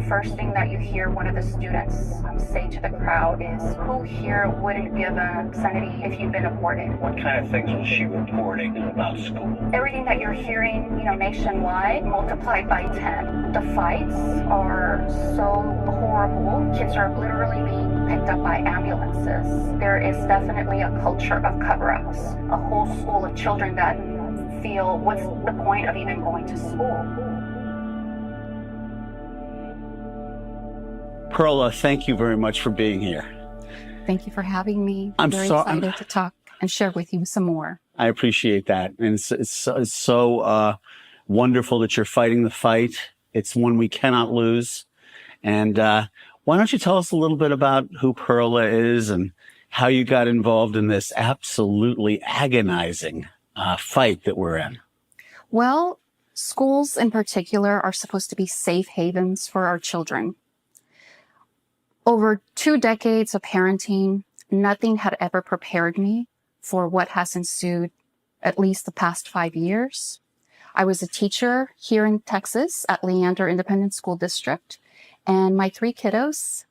first thing that you hear one of the students say to the crowd is, "Who here wouldn't give an obscenity if you'd been aborted?" What kind of things was she reporting about school? Everything that you're hearing, nationwide, multiplied by 10. The fights are so horrible. Kids are literally being picked up by ambulances. There is definitely a culture of cover-ups. A whole school of children that feel, what's the point of even going to school? Perla, thank you very much for being here. Thank you for having me. I'm very so excited to talk and share with you some more. I appreciate that. And it's so wonderful that you're fighting the fight. It's one we cannot lose. And why don't you tell us a little bit about who Perla is and how you got involved in this absolutely agonizing fight that we're in? Well, schools in particular are supposed to be safe havens for our children. Over 2 decades of parenting, nothing had ever prepared me for what has ensued at least the past 5 years. I was a teacher here in Texas at Leander Independent School District, and my 3 kiddos,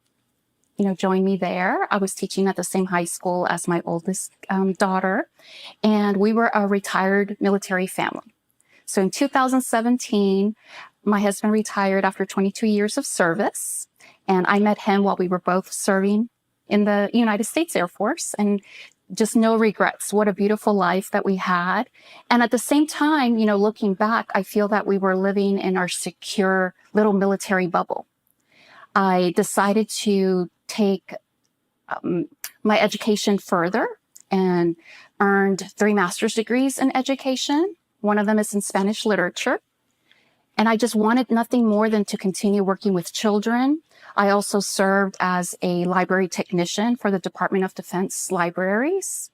joined me there. I was teaching at the same high school as my oldest daughter, and we were a retired military family. So in 2017, my husband retired after 22 years of service. And I met him while we were both serving in the United States Air Force, and just no regrets. What a beautiful life that we had. And at the same time, looking back, I feel that we were living in our secure little military bubble. I decided to take my education further and earned 3 master's degrees in education. One of them is in Spanish literature. And I just wanted nothing more than to continue working with children. I also served as a library technician for the Department of Defense libraries.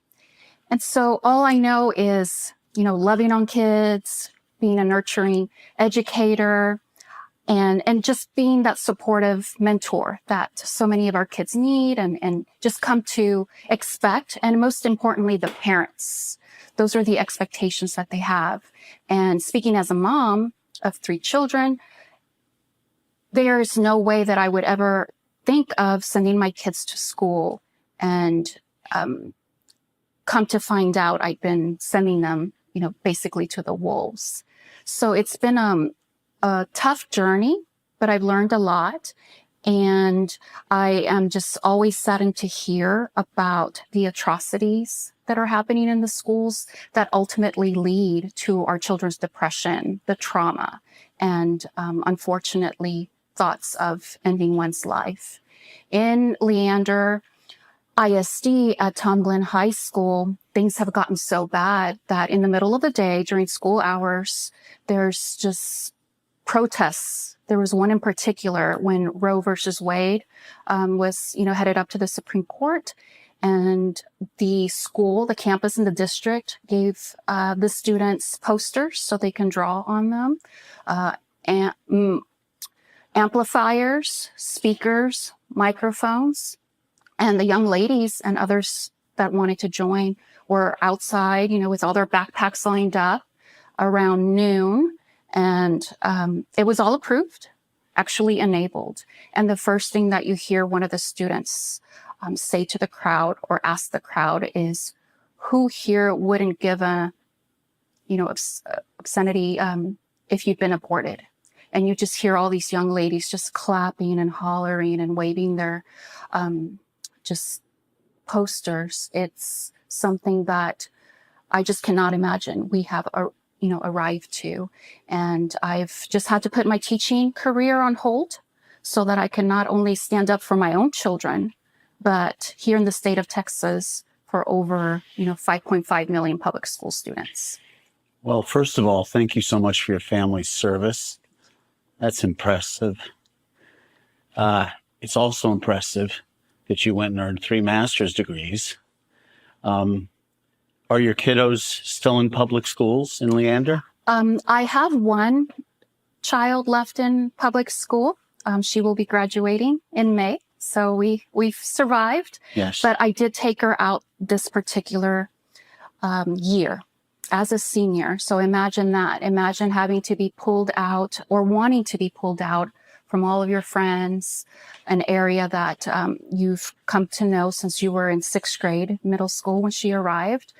And so all I know is, loving on kids, being a nurturing educator, and just being that supportive mentor that so many of our kids need and just come to expect. And most importantly, the parents. Those are the expectations that they have. And speaking as a mom of 3 children, there's no way that I would ever think of sending my kids to school and come to find out I'd been sending them, basically to the wolves. So it's been a tough journey, but I've learned a lot. And I am just always saddened to hear about the atrocities that are happening in the schools that ultimately lead to our children's depression, the trauma, and unfortunately, thoughts of ending one's life. In Leander ISD at Tom Glen High School, things have gotten so bad that in the middle of the day during school hours, there's just protests. There was one in particular when Roe versus Wade was, headed up to the Supreme Court, and the school, the campus and the district gave the students posters so they can draw on them, amplifiers, speakers, microphones, and the young ladies and others that wanted to join were outside, with all their backpacks lined up around noon. And it was all approved, actually enabled. And the first thing that you hear one of the students say to the crowd or ask the crowd is, "Who here wouldn't give a, obscenity if you'd been aborted?" And you just hear all these young ladies just clapping and hollering and waving their just posters. It's something that I just cannot imagine we have arrived to. And I've just had to put my teaching career on hold so that I can not only stand up for my own children, but here in the state of Texas for over, 5.5 million public school students. Well, first of all, thank you so much for your family's service. That's impressive. It's also impressive that you went and earned 3 master's degrees. Are your kiddos still in public schools in Leander? I have one child left in public school. She will be graduating in May. So we've survived. Yes. But I did take her out this particular year as a senior. So imagine that. Imagine having to be pulled out or wanting to be pulled out from all of your friends, an area that you've come to know since you were in 6th grade, middle school when she arrived.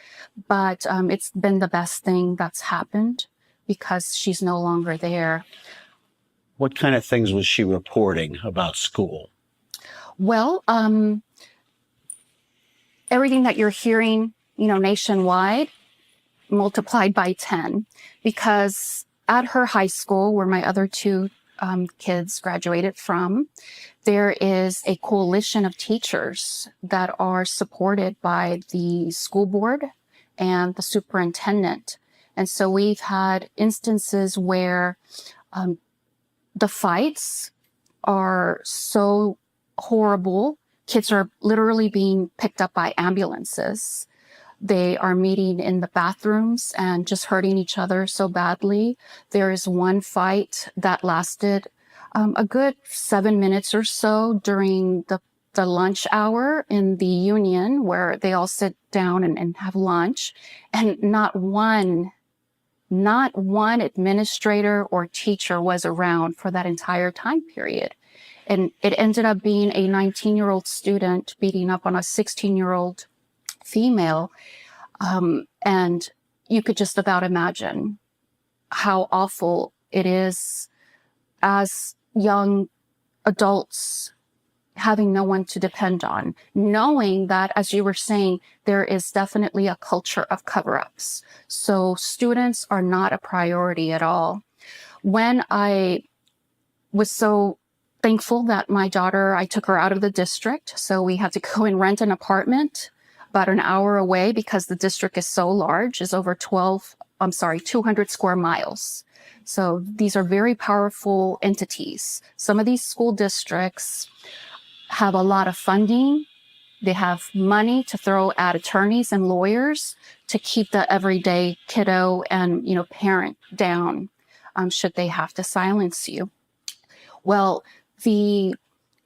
But it's been the best thing that's happened because she's no longer there. What kind of things was she reporting about school? Well, everything that you're hearing, nationwide, multiplied by 10, because at her high school, where my other two kids graduated from, there is a coalition of teachers that are supported by the school board and the superintendent. And so we've had instances where the fights are so horrible. Kids are literally being picked up by ambulances. They are meeting in the bathrooms and just hurting each other so badly. There is one fight that lasted a good 7 minutes or so during the lunch hour in the union, where they all sit down and have lunch. And not one administrator or teacher was around for that entire time period. And it ended up being a 19-year-old student beating up on a 16-year-old female. And you could just about imagine how awful it is as young adults having no one to depend on, knowing that, as you were saying, there is definitely a culture of cover-ups. So students are not a priority at all. When I was so thankful that my daughter, I took her out of the district, so we had to go and rent an apartment about an hour away because the district is so large, is over 200 square miles. So these are very powerful entities. Some of these school districts have a lot of funding. They have money to throw at attorneys and lawyers to keep the everyday kiddo and, parent down, should they have to silence you. Well, the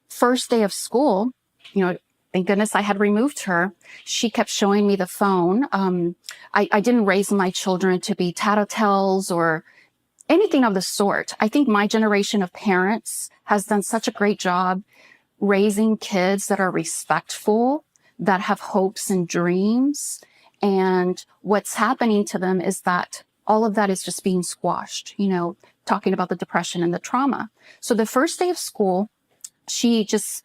first day of school, thank goodness I had removed her. She kept showing me the phone. I didn't raise my children to be tattletales or anything of the sort. I think my generation of parents has done such a great job raising kids that are respectful, that have hopes and dreams. And what's happening to them is that all of that is just being squashed, talking about the depression and the trauma. So the first day of school, she just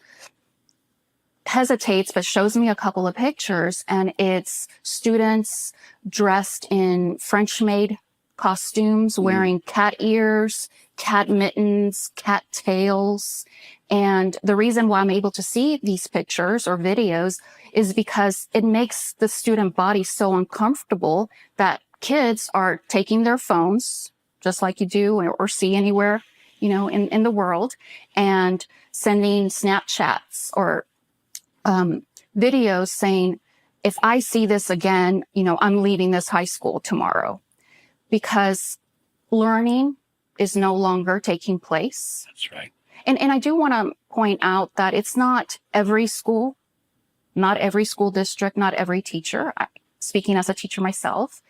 hesitates, but shows me a couple of pictures, and it's students dressed in French-made costumes, wearing cat ears, cat mittens, cat tails. And the reason why I'm able to see these pictures or videos is because it makes the student body so uncomfortable that kids are taking their phones, just like you do or see anywhere, in the world, and sending Snapchats or videos saying, if I see this again, I'm leaving this high school tomorrow, because learning is no longer taking place. That's right. And I do want to point out that it's not every school, not every school district, not every teacher, speaking as a teacher myself,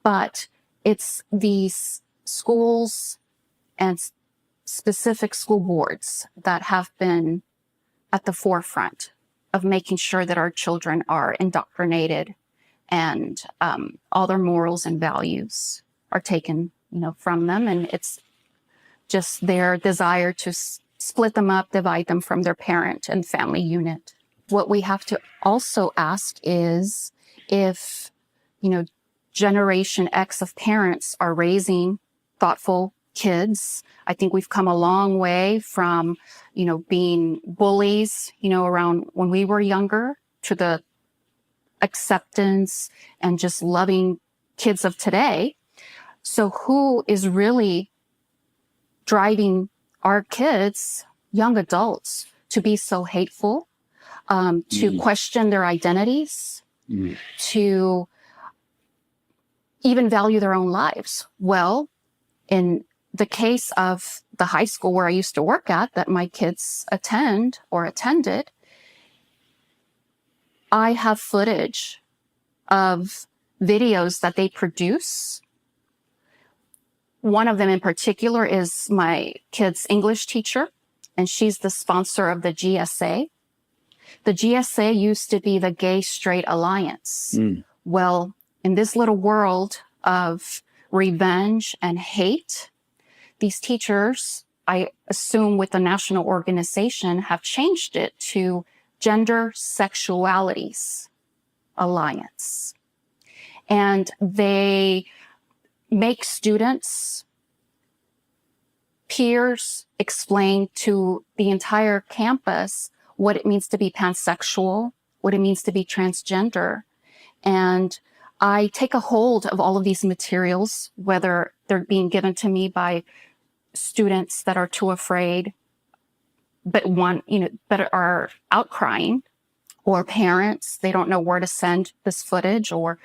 but it's these schools and specific school boards that have been at the forefront of making sure that our children are indoctrinated and all their morals and values are taken, from them. And it's just their desire to split them up, divide them from their parent and family unit. What we have to also ask is if, Generation X of parents are raising thoughtful kids. I think we've come a long way from, being bullies, around when we were younger, to the acceptance and just loving kids of today. So who is really driving our kids, young adults, to be so hateful, to question their identities, to even value their own lives? Well, in the case of the high school where I used to work at, that my kids attended, I have footage of videos that they produce. One of them in particular is my kid's English teacher, and she's the sponsor of the GSA. The GSA used to be the Gay Straight Alliance. Well, in this little world of revenge and hate, these teachers, I assume with the national organization, have changed it to Gender Sexualities Alliance. And they make students, peers, explain to the entire campus what it means to be pansexual, what it means to be transgender. And I take a hold of all of these materials, whether they're being given to me by students that are too afraid, but are outcrying, or parents, they don't know where to send this footage, or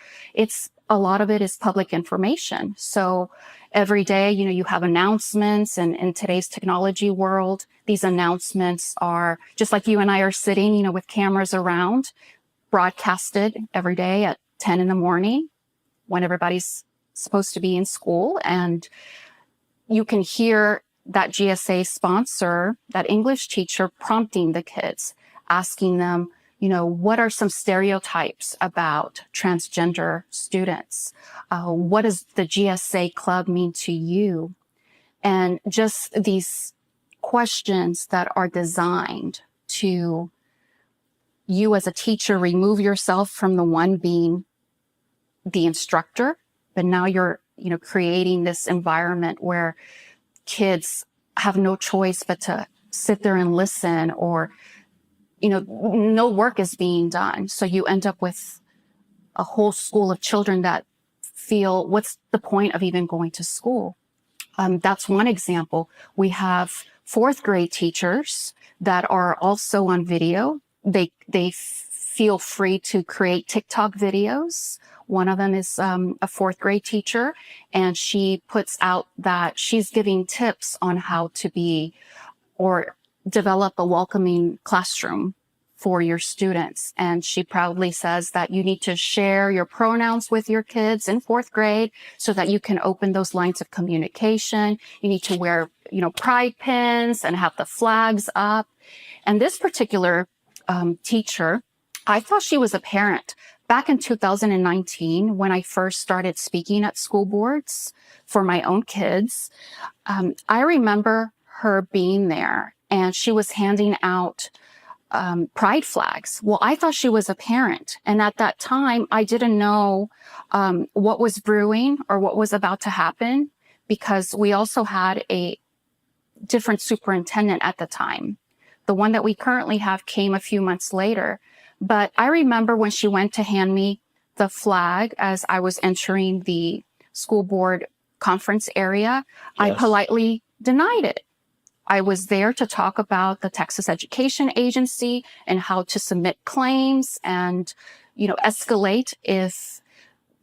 a lot of it is public information. So every day, you have announcements, and in today's technology world, these announcements are just like you and I are sitting, with cameras around, broadcasted every day at 10 in the morning when everybody's supposed to be in school. And you can hear that GSA sponsor, that English teacher, prompting the kids, asking them, what are some stereotypes about transgender students? What does the GSA club mean to you? And just these questions that are designed to, you as a teacher, remove yourself from the one being the instructor, but now you're, creating this environment where kids have no choice but to sit there and listen, or, no work is being done. So you end up with a whole school of children that feel, what's the point of even going to school? That's one example. We have fourth grade teachers that are also on video. They feel free to create TikTok videos. One of them is a fourth grade teacher, and she puts out that she's giving tips on how to be or develop a welcoming classroom for your students. And she proudly says that you need to share your pronouns with your kids in fourth grade so that you can open those lines of communication. You need to wear, pride pins and have the flags up. And this particular teacher, I thought she was a parent. Back in 2019, when I first started speaking at school boards for my own kids, I remember her being there, and she was handing out pride flags. Well, I thought she was a parent. And at that time, I didn't know what was brewing or what was about to happen, because we also had a different superintendent at the time. The one that we currently have came a few months later. But I remember when she went to hand me the flag as I was entering the school board conference area, I politely denied it. I was there to talk about the Texas Education Agency and how to submit claims and, escalate if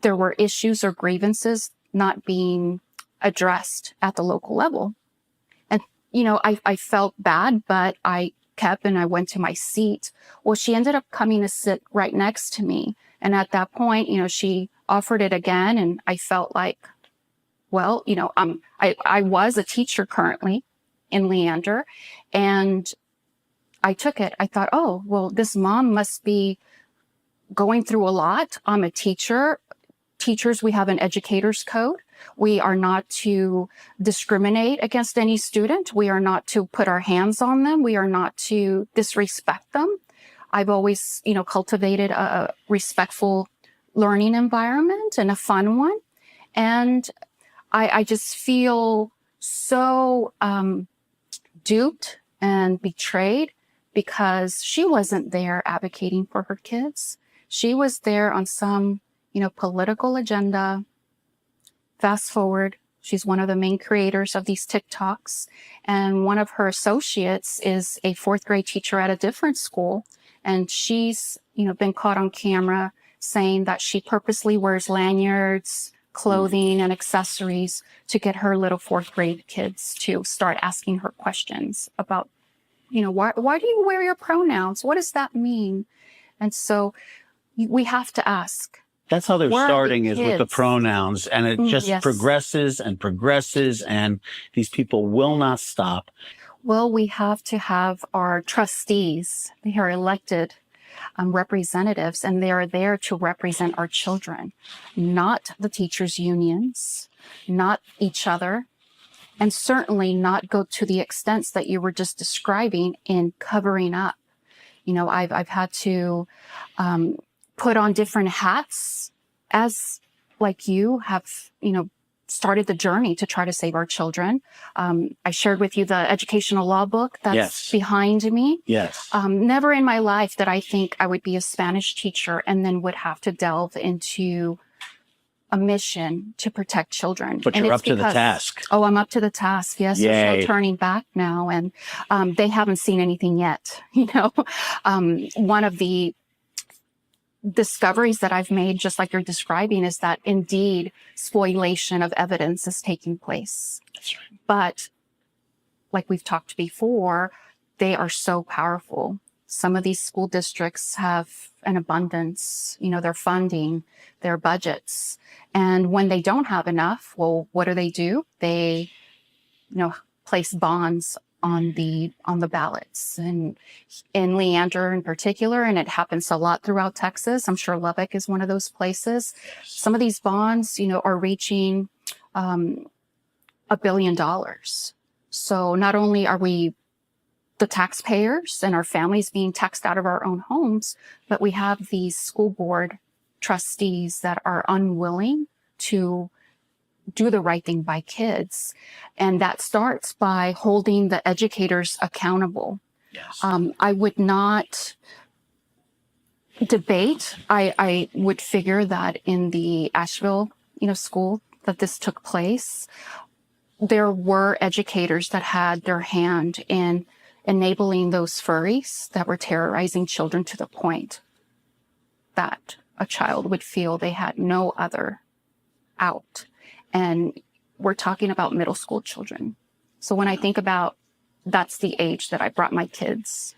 there were issues or grievances not being addressed at the local level. And, I felt bad, but I kept and I went to my seat. Well, she ended up coming to sit right next to me. And at that point, she offered it again. And I felt like, well, I was a teacher currently in Leander, and I took it. I thought, oh, well, this mom must be going through a lot. I'm a teacher. Teachers, we have an educator's code. We are not to discriminate against any student. We are not to put our hands on them. We are not to disrespect them. I've always, cultivated a respectful learning environment and a fun one. And I just feel so duped and betrayed, because she wasn't there advocating for her kids. She was there on some, political agenda. Fast forward, she's one of the main creators of these TikToks, and one of her associates is a fourth grade teacher at a different school. And she's, been caught on camera saying that she purposely wears lanyards, clothing, and accessories to get her little fourth grade kids to start asking her questions about, why do you wear your pronouns? What does that mean? And so we have to ask. That's how they're Where are the starting, is with the kids? pronouns, and it just Yes. progresses and progresses, and these people will not stop. Well, we have to have our trustees. They are elected representatives, and they are there to represent our children, not the teachers' unions, not each other, and certainly not go to the extents that you were just describing in covering up. You know, I've had to put on different hats as, like you have, you know, started the journey to try to save our children. I shared with you the educational law book that's Yes. behind me. Yes. Never in my life did I think I would be a Spanish teacher and then would have to delve into a mission to protect children. But And you're it's up to the because- task. Oh, I'm up to the task. Yes, there's Yay. no turning back now. And they haven't seen anything yet. You know, one of the discoveries that I've made, just like you're describing, is that indeed spoliation of evidence is taking place. That's right. But like we've talked before, they are so powerful. Some of these school districts have an abundance, you know, their funding, their budgets. And when they don't have enough, well, what do? They, you know, place bonds on the ballots, and in Leander in particular, and it happens a lot throughout Texas. I'm sure Lubbock is one of those places. Some of these bonds, you know, are reaching $1 billion. So not only are we the taxpayers and our families being taxed out of our own homes, but we have these school board trustees that are unwilling to do the right thing by kids. And that starts by holding the educators accountable. Yes. I would not debate. I would figure that in the Asheville, you know, school that this took place, there were educators that had their hand in enabling those furries that were terrorizing children to the point that a child would feel they had no other out. And we're talking about middle school children. So when I think about that's the age that I brought my kids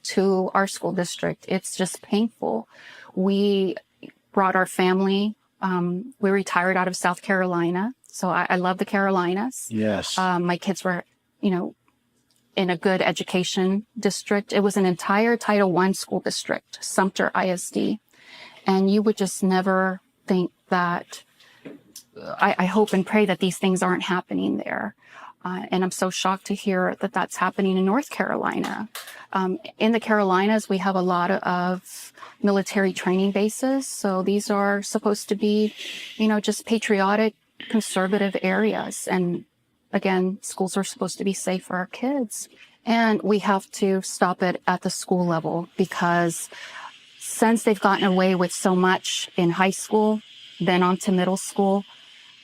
to our school district, it's just painful. We brought our family. We retired out of South Carolina. So I love the Carolinas. Yes. My kids were, you know, in a good education district. It was an entire Title I school district, Sumter ISD. And you would just never think that, I hope and pray that these things aren't happening there. And I'm so shocked to hear that that's happening in North Carolina. In the Carolinas, we have a lot of military training bases. So these are supposed to be, you know, just patriotic, conservative areas. And again, schools are supposed to be safe for our kids. And we have to stop it at the school level, because since they've gotten away with so much in high school, then on to middle school,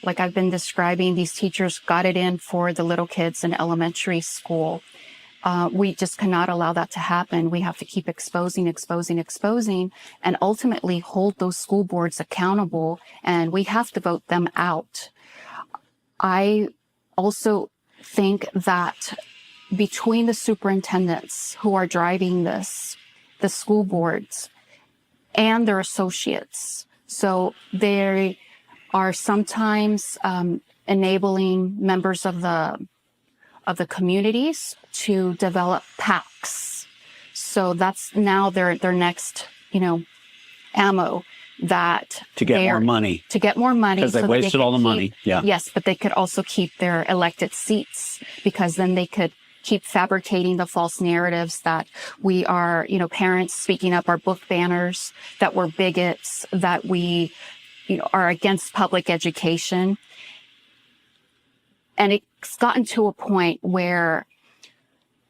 like I've been describing, these teachers got it in for the little kids in elementary school. We just cannot allow that to happen. We have to keep exposing, and ultimately hold those school boards accountable, and we have to vote them out. I also think that between the superintendents who are driving this, the school boards, and their associates, so they are sometimes enabling members of the communities to develop PACs. So that's now their next, you know, ammo that to get more money. To get more money. Because they wasted all the money. Yeah. Yes, but they could also keep their elected seats, because then they could keep fabricating the false narratives that we are, you know, parents speaking up our book banners, that we're bigots, that we, you know, are against public education. And it's gotten to a point where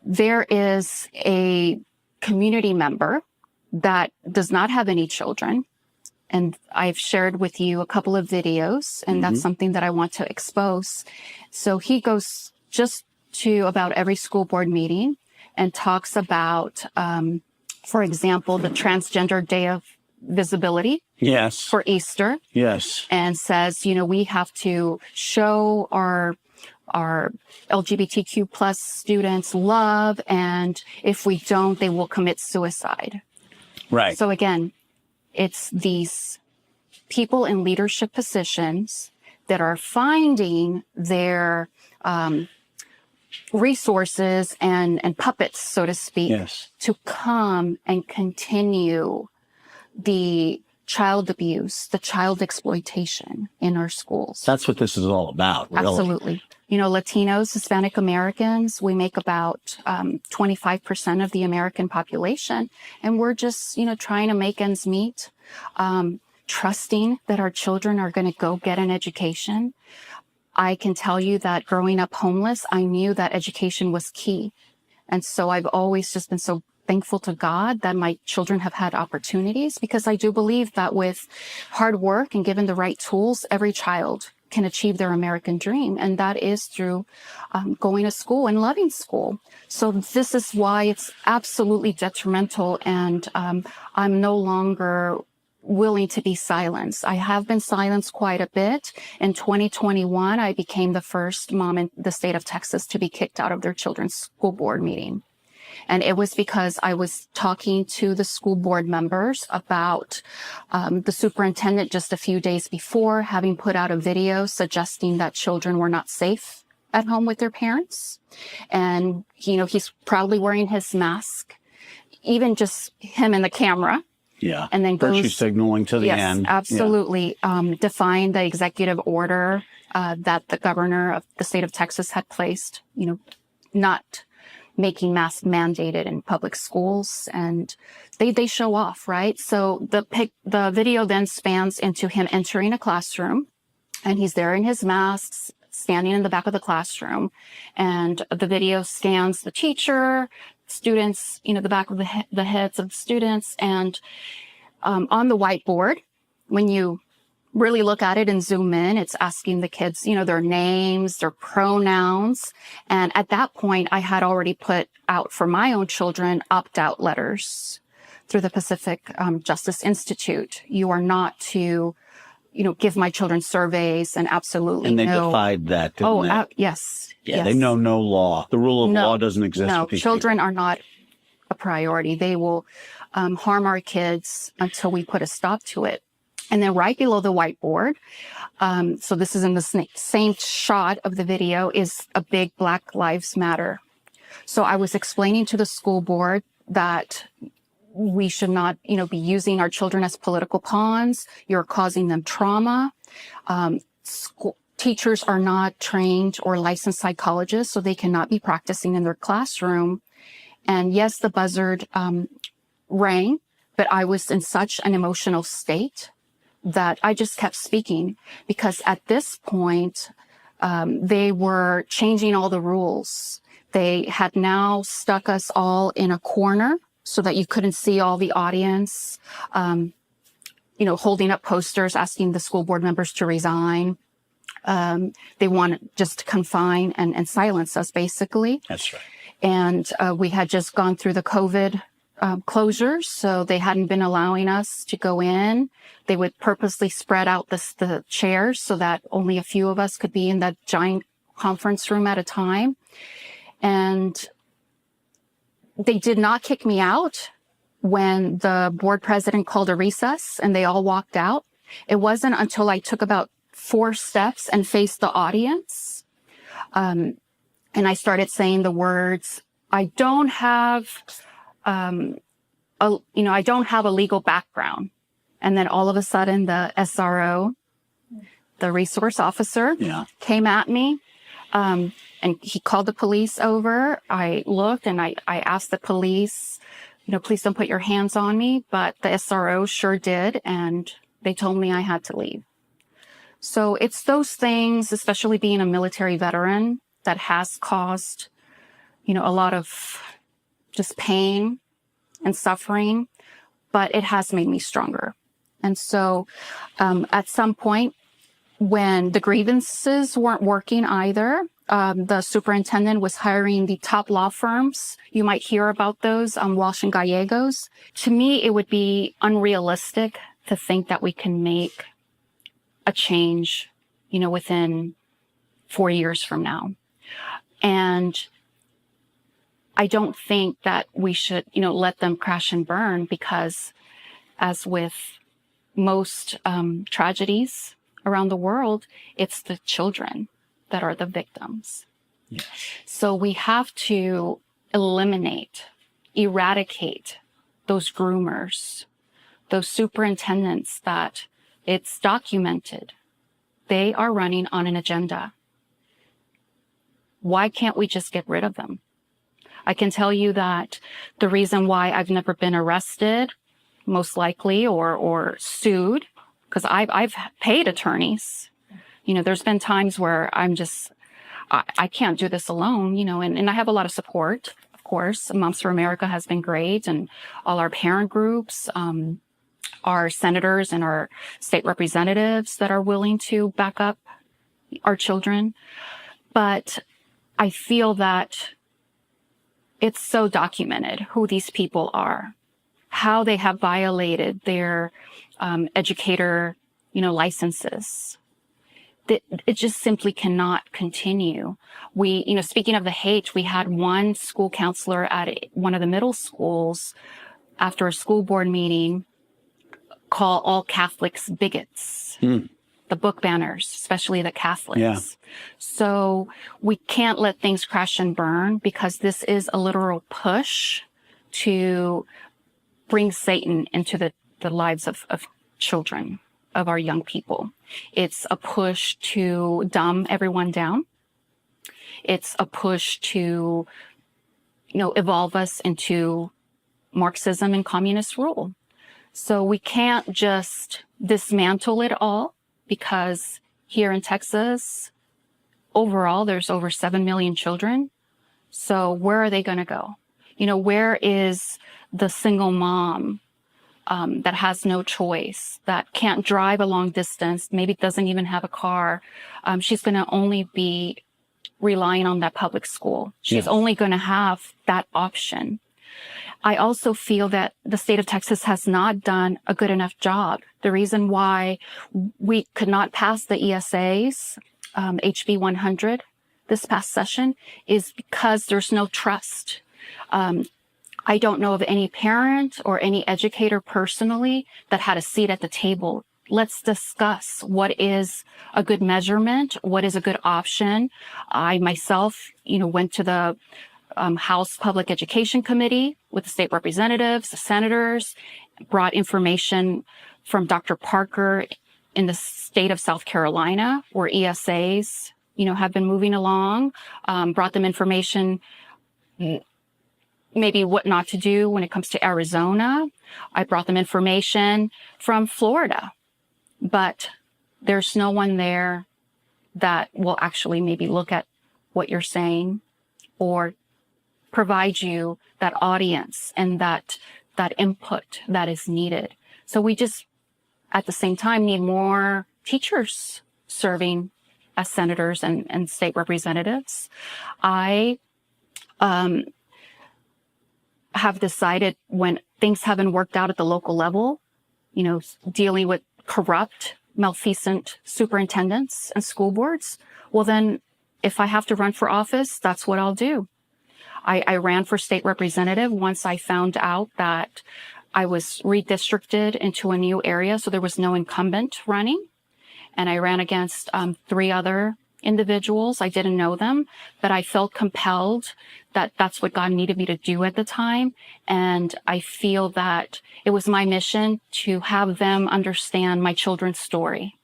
there is a community member that does not have any children. And I've shared with you a couple of videos, and that's something that I want to expose. So he goes just to about every school board meeting and talks about, for example, the Transgender Day of Visibility. Yes. For Easter. Yes. And says, you know, we have to show our LGBTQ plus students love, and if we don't, they will commit suicide. Right. So again, it's these people in leadership positions that are finding their resources and puppets, so to speak, Yes. to come and continue the child abuse, the child exploitation in our schools. That's what this is all about, really. Absolutely. You know, Latinos, Hispanic Americans, we make about 25% of the American population. And we're just, you know, trying to make ends meet, trusting that our children are going to go get an education. I can tell you that growing up homeless, I knew that education was key. And so I've always just been so thankful to God that my children have had opportunities, because I do believe that with hard work and given the right tools, every child can achieve their American dream. And that is through going to school and loving school. So this is why it's absolutely detrimental. And I'm no longer willing to be silenced. I have been silenced quite a bit. In 2021, I became the first mom in the state of Texas to be kicked out of their children's school board meeting. And it was because I was talking to the school board members about the superintendent just a few days before having put out a video suggesting that children were not safe at home with their parents. And, you know, he's proudly wearing his mask, even just him in the camera. Yeah. And then virtue goes, signaling to the yes, end. absolutely. Defying the executive order that the governor of the state of Texas had placed, you know, not making masks mandated in public schools, and they show off, right? So the video then spans into him entering a classroom, and he's there in his masks, standing in the back of the classroom, and the video scans the teacher, students, you know, the back of the heads of the students, and on the whiteboard, when you really look at it and zoom in, it's asking the kids, you know, their names, their pronouns. And at that point, I had already put out for my own children opt-out letters through the Pacific Justice Institute. You are not to, you know, give my children surveys, and absolutely And they no. defied that, didn't they? Yes. Yeah, yes. they know no law. The rule of law doesn't exist. No, with these children people. are not a priority. They will harm our kids until we put a stop to it. And then right below the whiteboard, so this is in the same shot of the video, is a big Black Lives Matter. So I was explaining to the school board that we should not, you know, be using our children as political pawns. You're causing them trauma. Teachers are not trained or licensed psychologists, so they cannot be practicing in their classroom. And yes, the buzzard rang, but I was in such an emotional state that I just kept speaking, because at this point, they were changing all the rules. They had now stuck us all in a corner so that you couldn't see all the audience, you know, holding up posters asking the school board members to resign. They want just to confine and silence us, basically. That's right. And we had just gone through the COVID closures, so they hadn't been allowing us to go in. They would purposely spread out the chairs so that only a few of us could be in that giant conference room at a time. And they did not kick me out when the board president called a recess and they all walked out. It wasn't until I took about 4 steps and faced the audience, and I started saying the words, I don't have a legal background. And then all of a sudden the SRO, the resource officer, came at me. And he called the police over. I looked and I asked the police, you know, please don't put your hands on me. But the SRO sure did. And they told me I had to leave. So it's those things, especially being a military veteran, that has caused, you know, a lot of just pain and suffering, but it has made me stronger. And so at some point, when the grievances weren't working either, the superintendent was hiring the top law firms. You might hear about those, Walsh and Gallegos. To me, it would be unrealistic to think that we can make a change, you know, within 4 years from now. And I don't think that we should, you know, let them crash and burn, because as with most tragedies around the world, it's the children that are the victims. Yes. So we have to eradicate those groomers, those superintendents that it's documented. They are running on an agenda. Why can't we just get rid of them? I can tell you that the reason why I've never been arrested, most likely, or sued, because I've paid attorneys. You know, there's been times where I can't do this alone, you know, and I have a lot of support, of course. Moms for America has been great, and all our parent groups, our senators and our state representatives that are willing to back up our children. But I feel that it's so documented who these people are, how they have violated their educator, you know, licenses. It just simply cannot continue. We, you know, speaking of the hate, we had one school counselor at one of the middle schools after a school board meeting call all Catholics bigots. The book banners, especially the Catholics. Yeah. So we can't let things crash and burn, because this is a literal push to bring Satan into the lives of children, of our young people. It's a push to dumb everyone down. It's a push to, you know, evolve us into Marxism and communist rule. So we can't just dismantle it all, because here in Texas, overall, there's over 7 million children. So where are they going to go? You know, where is the single mom that has no choice, that can't drive a long distance, maybe doesn't even have a car? She's going to only be relying on that public school. She's only going to have that option. I also feel that the state of Texas has not done a good enough job. The reason why we could not pass the ESAs, HB 100, this past session, is because there's no trust. I don't know of any parent or any educator personally that had a seat at the table. Let's discuss what is a good measurement, what is a good option. I myself, you know, went to the House Public Education Committee with the state representatives, the senators, brought information from Dr. Parker in the state of South Carolina, where ESAs, you know, have been moving along, brought them information, maybe what not to do when it comes to Arizona. I brought them information from Florida, but there's no one there that will actually maybe look at what you're saying or provide you that audience and that input that is needed. So we just, at the same time, need more teachers serving as senators and state representatives. I have decided, when things haven't worked out at the local level, you know, dealing with corrupt, malfeasant superintendents and school boards, well then, if I have to run for office, that's what I'll do. I ran for state representative once I found out that I was redistricted into a new area, so there was no incumbent running. And I ran against 3 other individuals. I didn't know them, but I felt compelled that that's what God needed me to do at the time. And I feel that it was my mission to have them understand my children's story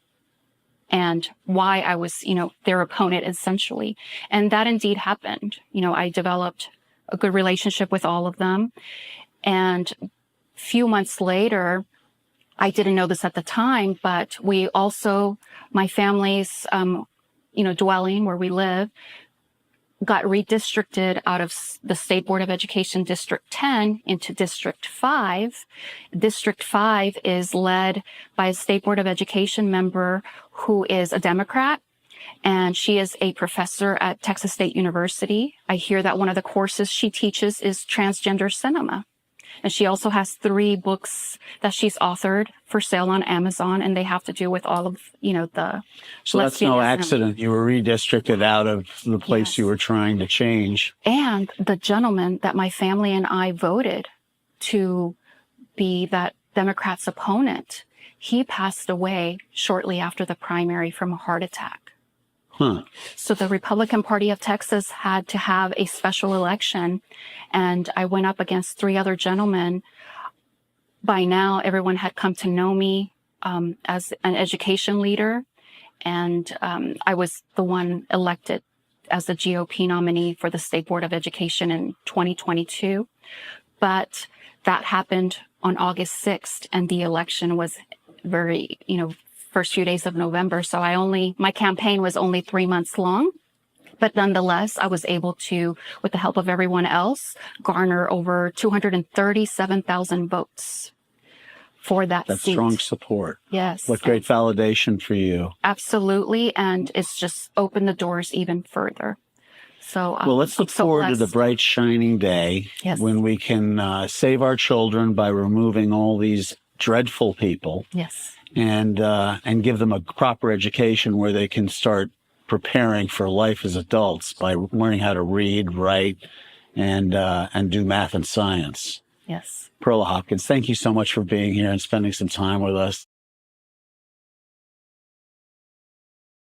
and why I was, you know, their opponent, essentially. And that indeed happened. You know, I developed a good relationship with all of them. And a few months later, I didn't know this at the time, but we also, my family's, you know, dwelling where we live, got redistricted out of the State Board of Education District 10 into District 5. District 5 is led by a State Board of Education member who is a Democrat, and she is a professor at Texas State University. I hear that one of the courses she teaches is transgender cinema. And she also has 3 books that she's authored for sale on Amazon, and they have to do with all of, you know, the. So that's no accident. You were redistricted out of the place you were trying to change. And the gentleman that my family and I voted to be that Democrat's opponent, he passed away shortly after the primary from a heart attack. Huh. So the Republican Party of Texas had to have a special election, and I went up against 3 other gentlemen. By now, everyone had come to know me as an education leader, and I was the one elected as the GOP nominee for the State Board of Education in 2022. But that happened on August 6th, and the election was very, first few days of November. So my campaign was only 3 months long. But nonetheless, I was able to, with the help of everyone else, garner over 237,000 votes for that That's seat. strong support. Yes. What great validation for you. Absolutely. And it's just opened the doors even further. So, Well, let's look forward to the bright, shining day when we can save our children by removing all these dreadful people. Yes. And give them a proper education where they can start preparing for life as adults by learning how to read, write, and do math and science. Yes. Perla Hopkins, thank you so much for being here and spending some time with us.